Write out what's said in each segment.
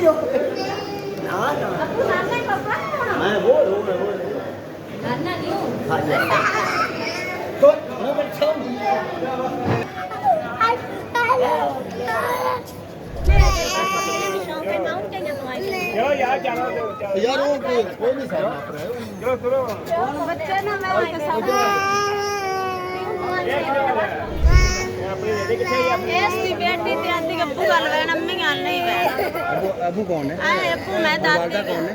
ना ना अबू सामने पापा मैं वो गाना नहीं हूँ हाँ जी तो मैं बैठा यार वो कोई नहीं बच्चे ना मैं इसकी बेटी थी आंटी के अब्बू गल वैन अम्मी गल नहीं वैन अबू कौन है अब्बू मैं दादी कौन है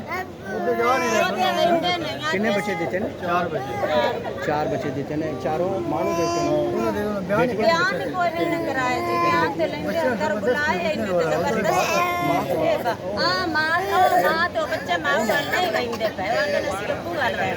कितने बच्चे देते हैं चार बच्चे देते हैं चारों मानो देते हैं बयान भी कोई नहीं कराए थे बयान ते लेंदे अंदर बुलाए इन्हें तो जबरदस्त हां मां तो बच्चे मां गल नहीं वेंदे पे वांदे नसीब अब्बू गल वैन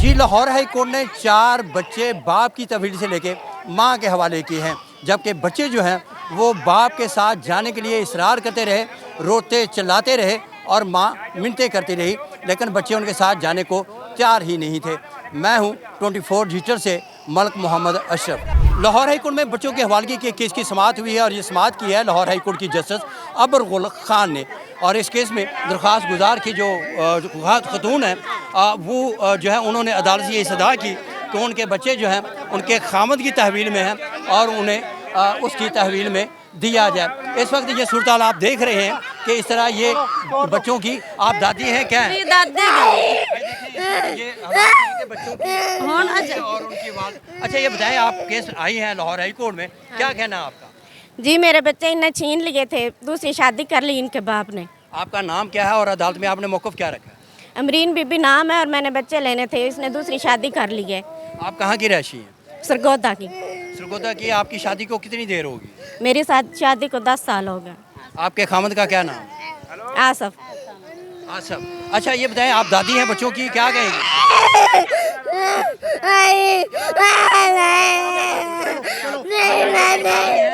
जी लाहौर हाई कोर्ट ने 4 बच्चे बाप की तहवील से लेके मां के हवाले किए हैं, जबकि बच्चे जो हैं वो बाप के साथ जाने के लिए इसरार करते रहे, रोते चिल्लाते रहे और मां मिन्नतें करती रही, लेकिन बच्चे उनके साथ जाने को तैयार ही नहीं थे। मैं हूं 24 डिजिटल से मलिक मोहम्मद अशरफ। लाहौर हाई कोर्ट में बच्चों के हवाले के केस की समाअत हुई है और ये समाअत की है लाहौर हाई कोर्ट की जस्टिस अबर गुल खान ने। और इस केस में दरख्वास्त गुजार की जो खतून है वो जो है उन्होंने अदालत से ये सदा की कि उनके बच्चे जो हैं उनके खामद की तहवील में हैं और उन्हें उसकी तहवील में दिया जाए। इस वक्त ये सूरत आप देख रहे हैं कि इस तरह ये बच्चों की आप दादी हैं क्या हैं? दादी ये बच्चों की और उनकी वाल। अच्छा ये बताएं आप केस आई हैं लाहौर हाई कोर्ट में, क्या कहना है आपका? जी मेरे बच्चे इन्हें छीन लिए थे, दूसरी शादी कर ली इनके बाप ने। आपका नाम क्या है और अदालत में आपने मौक़िफ़ क्या रखा है? अमरीन बीबी नाम है और मैंने बच्चे लेने थे, इसने दूसरी शादी कर ली है। आप कहाँ की रहशी हैं? सरगोदा की। सरगोदा की। आपकी शादी को कितनी देर होगी? मेरी शादी को 10 साल हो गए। आपके खामद का क्या नाम? आसफ। आसफ। अच्छा ये बताएं आप दादी हैं बच्चों की, क्या कहेंगी?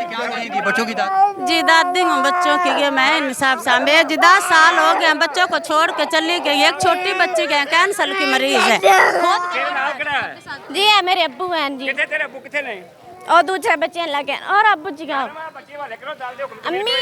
क्या कहेंगी बच्चों की दादी? जी दादी हूँ बच्चों की ये मैं इंसाफ सामने जी 10 साल हो गए बच्चों को छोड़ के चली गई। एक छोटी बच्ची के कैंसर की मरीज है। जी है मेरे अब्बू हैं जी। और दूसरे बच्चे लगे और अब्बू जी का अम्मी।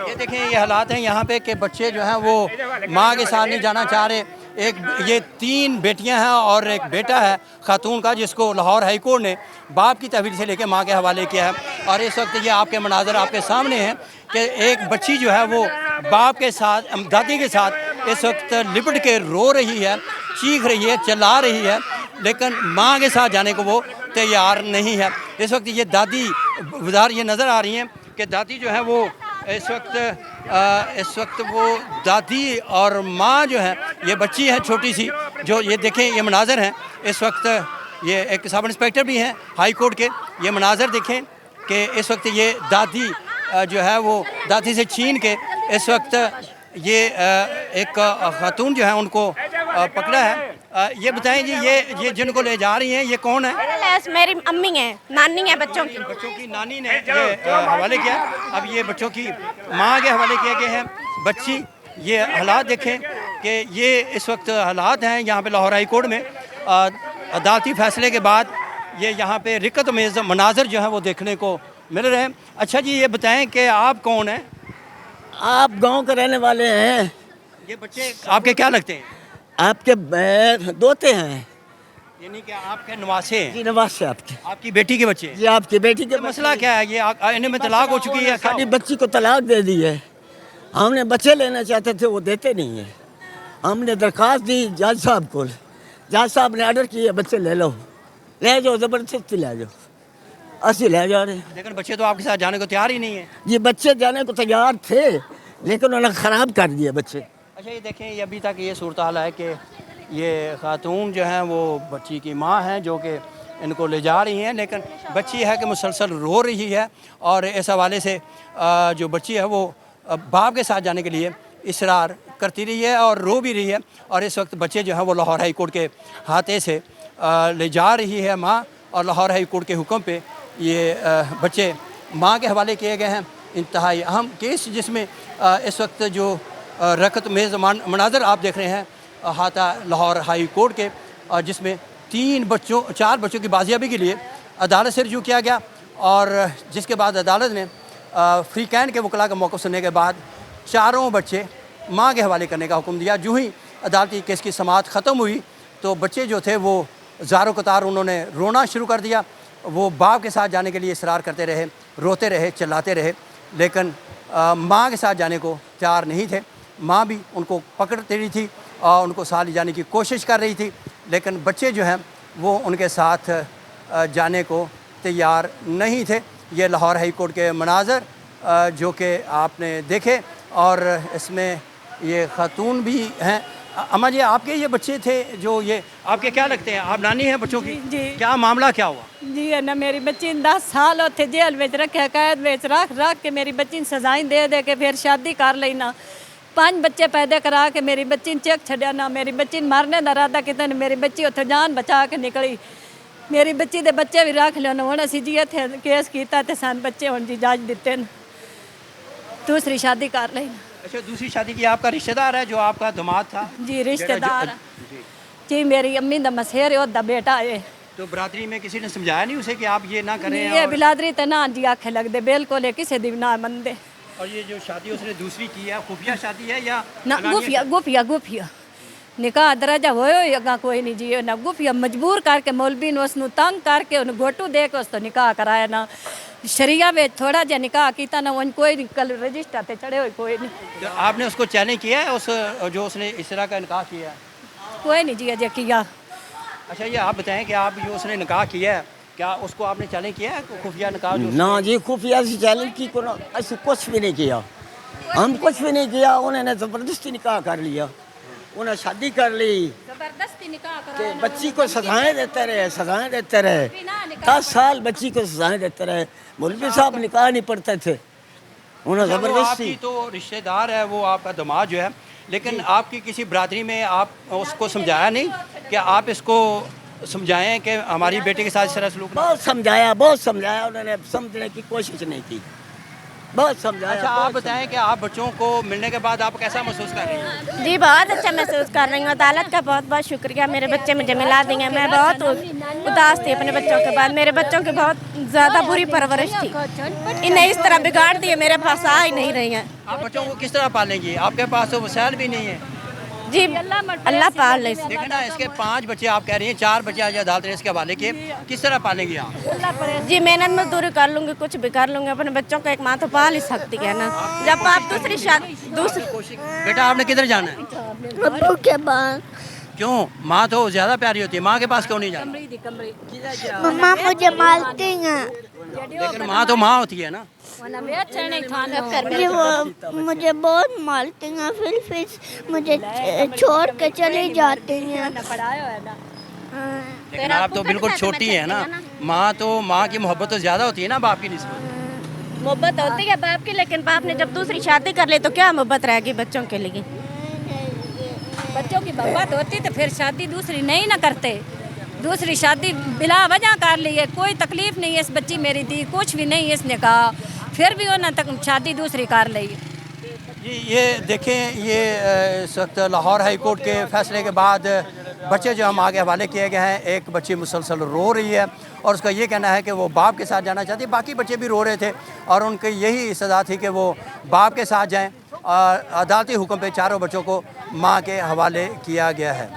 ये देखें ये हालात हैं यहाँ पे कि बच्चे जो हैं वो माँ के साथ नहीं जाना चाह रहे। एक ये 3 बेटियां हैं और एक बेटा है खातून का, जिसको लाहौर हाई कोर्ट ने बाप की तहवील से लेकर माँ के हवाले किया है। और इस वक्त ये आपके मनाजर आपके सामने हैं कि एक बच्ची जो है वो बाप के साथ दादी के साथ इस वक्त लिपट के रो रही है, चीख रही है, चिल्ला रही है, लेकिन माँ के साथ जाने को वो तैयार नहीं है। इस वक्त ये दादी उधर ये नज़र आ रही हैं कि दादी जो है वो इस वक्त वो दादी और माँ जो है ये बच्ची है छोटी सी, जो ये देखें ये मनाजर हैं। इस वक्त ये एक सब इंस्पेक्टर भी हैं हाई कोर्ट के, ये मनाजर देखें कि इस वक्त ये दादी जो है वो दादी से छीन के इस वक्त ये एक खातून जो है उनको पकड़ा है। ये बताएं जी ये जिनको ले जा रही हैं ये कौन है? मेरी अम्मी है, नानी है बच्चों की। बच्चों की नानी ने ये हवाले किया। अब ये बच्चों की माँ के हवाले किए गए हैं। बच्ची ये हालात देखें कि ये इस वक्त हालात हैं यहाँ पे लाहौर हाई कोर्ट में। अदालती फैसले के बाद ये यहाँ पे रिकत मेज़ मनाजर जो है वो देखने को मिल रहे हैं। अच्छा जी ये बताएं कि आप कौन हैं? आप गांव के रहने वाले हैं? ये बच्चे आपके क्या लगते हैं? आपके दोते हैं, यानी कि आपके नवासे हैं? जी नवासे आपके। आपकी बेटी के बच्चे? जी आपकी बेटी के मसला क्या है? ये इन्हें में तलाक हो चुकी है? सारी बच्ची को तलाक दे दी है। हमने बच्चे लेना चाहते थे, वो देते नहीं है। हमने दरख्वास्त दी जज साहब को, जज साहब ने ऑर्डर किया बच्चे ले लो, ले जाओ, ज़बरदस्ती ले जाओ। असि ले जा रहे हैं, लेकिन बच्चे तो आपके साथ जाने को तैयार ही नहीं है। ये बच्चे जाने को तैयार थे लेकिन उन्होंने ख़राब कर दिया बच्चे। अच्छा ये देखें ये अभी तक ये सूरत हाल है कि ये खातून जो हैं वो बच्ची की माँ हैं जो कि इनको ले जा रही हैं, लेकिन बच्ची है कि मुसलसल रो रही है और इस हवाले से जो बच्ची है वो बाप के साथ जाने के लिए इसरार करती रही है और रो भी रही है। और इस वक्त बच्चे जो हैं वो लाहौर हाई कोर्ट के हाथे से ले जा रही है माँ, और लाहौर हाई कोर्ट के हुक्म पे ये बच्चे माँ के हवाले किए गए हैं। इंतहाई अहम केस जिसमें इस वक्त जो रकत मेज़ मनाजर आप देख रहे हैं हाथा लाहौर हाई कोर्ट के, जिसमें 4 बच्चों की बाजियाबी के लिए अदालत से रजू किया गया और जिसके बाद अदालत ने फ्री कैन के वकला का मौक़िफ़ सुनने के बाद चारों बच्चे माँ के हवाले करने का हुक्म दिया। जो ही अदालती केस की समाअत ख़त्म हुई तो बच्चे जो थे वो ज़ारो कतार उन्होंने रोना शुरू कर दिया। वो बाप के साथ जाने के लिए इसरार करते रहे, रोते रहे, चिल्लाते रहे, लेकिन माँ के साथ जाने को तैयार नहीं थे। माँ भी उनको पकड़ती रही थी और उनको साथ ले जाने की कोशिश कर रही थी, लेकिन बच्चे जो हैं वो उनके साथ जाने को तैयार नहीं थे। ये लाहौर हाई कोर्ट के मनाज़र जो कि आपने देखे, और इसमें ये खातून भी हैं। अम्मा जी, आपके ये बच्चे थे जो ये आपके क्या लगते हैं? आप नानी हैं बच्चों की? जी। क्या मामला क्या हुआ? जी है ना, मेरी बच्ची 10 साल होते जेल में रखे, कैद में रख के मेरी बच्ची ने सजाएं दे के फिर शादी कर ली ना। 5 बच्चे पैदा करा के मेरी बच्ची ने चेक छड़िया ना। मेरी बच्ची ने मारने का इरादा किया, मेरी बच्ची उत्थे जान बचा के निकली। मेरी बच्ची के बच्चे भी रख लियो ना। हुण असीं जी इत्थे केस किया ते सान बच्चे हुण जी जज दिते न, दूसरी शादी कर ली। अच्छा, दूसरी शादी की आपका रिश्तेदार है जो आपका दामाद था? जी रिश्तेदार जी, मेरी अम्मी दा मसेर है, ओदा बेटा है। तो बरादरी में किसी ने समझाया नहीं उसे कि आप ये ना करें? ये बिलादरी ते ना जी आखे लगदे, बिल्कुल किसी दी ना मनदे। और ये जो शादी उसने दूसरी की है, खुफिया शादी है या ना गुफिया निकाह दराजा होयो अगा कोई नहीं जी ना। गुफिया मजबूर करके मौलवी ने उसनु तंग करके उन गोटू दे के उस तो निकाह कराया ना। शरिया में थोड़ा जा निकाह किया ना, वन कोई नहीं, कल रजिस्टर ते चढ़े हुए कोई नहीं। तो आपने उसको चैलेंज किया है उस जो उसने इस तरह का निकाह किया है? कोई नहीं जी अजय किया। अच्छा, ये आप बताएं कि आप जो उसने निकाह किया है, क्या उसको आपने चैलेंज किया है खुफिया निकाह जो? ना जी, खुफिया से चैलेंज की को ऐसे कुछ भी नहीं किया। हम कुछ भी नहीं किया। उन्होंने ज़बरदस्ती निकाह कर लिया, उन्हें शादी कर ली, जबरदस्ती निकाह कि बच्ची को सजाएं देते रहे, सजाएं देते रहे। 10 साल बच्ची को सजाएं देते रहे। मौलवी साहब निकाह नहीं पढ़ते थे, उन्हें अच्छा, वो ज़बरदस्ती। आपकी तो रिश्तेदार है, वो आपका दामाद जो है, लेकिन आपकी किसी बरादरी में आप उसको समझाया नहीं कि आप इसको समझाएं कि हमारी बेटे के साथ इस तरह सलूक ना? बहुत समझाया, उन्होंने समझने की कोशिश नहीं की। बहुत समझाया। अच्छा, आप बताएं कि आप बच्चों को मिलने के बाद आप कैसा महसूस कर रही हैं? जी बहुत अच्छा महसूस कर रही हूँ। अदालत का बहुत बहुत शुक्रिया, मेरे बच्चे मुझे मिला दिए। मैं बहुत उदास थी अपने बच्चों के बाद। मेरे बच्चों की बहुत ज़्यादा बुरी परवरिश थी, इन्हें इस तरह बिगाड़ दिए, मेरे पास आ ही नहीं रही हैं। आप बच्चों को किस तरह पालेंगी? आपके पास तो वसाइल भी नहीं है। जी अल्लाह पाल ले। देखिए ना, इसके 5 बच्चे आप कह रही हैं, 4 बच्चे आज अदालत ने इसके हवाले किए, किस तरह पालेंगी आप? जी मेहनत मजदूरी कर लूँगी, कुछ भी कर लूँगी, अपने बच्चों को एक माँ तो पाल ही सकती है ना। जब आप दूसरी बेटा आपने किधर जाना है? अब्बू के पास। क्यों? माँ तो ज़्यादा प्यारी होती है, माँ के पास क्यों नहीं जाना? मम्मा मुझे मारती हैं। लेकिन माँ तो माँ होती है ना। जी वो मुझे बहुत मारती हैं, फिर मुझे छोड़ के चली जाती हैं। लेकिन आप तो बिल्कुल छोटी है ना। माँ की मोहब्बत तो ज़्यादा होती है ना बाप की निस्बत। मोहब्बत होती है बाप की, लेकिन बाप ने जब दूसरी शादी कर ली तो क्या मोहब्बत रहेगी बच्चों के लिए? बच्चों की मोहब्बत होती तो फिर शादी दूसरी नहीं ना करते। दूसरी शादी बिला वजह कर ली है, कोई तकलीफ नहीं है। इस बच्ची मेरी थी, कुछ भी नहीं इसने कहा, फिर भी उन्होंने तक शादी दूसरी कर ली। जी ये देखें, ये इस वक्त लाहौर हाई कोर्ट के फैसले के बाद बच्चे जो हम आगे हवाले किए गए हैं, एक बच्ची मुसलसल रो रही है और उसका ये कहना है कि वो बाप के साथ जाना चाहती है। बाकी बच्चे भी रो रहे थे और उनकी यही सज़ा थी कि वो बाप के साथ जाएं। और अदालती हुक्म पे चारों बच्चों को माँ के हवाले किया गया है।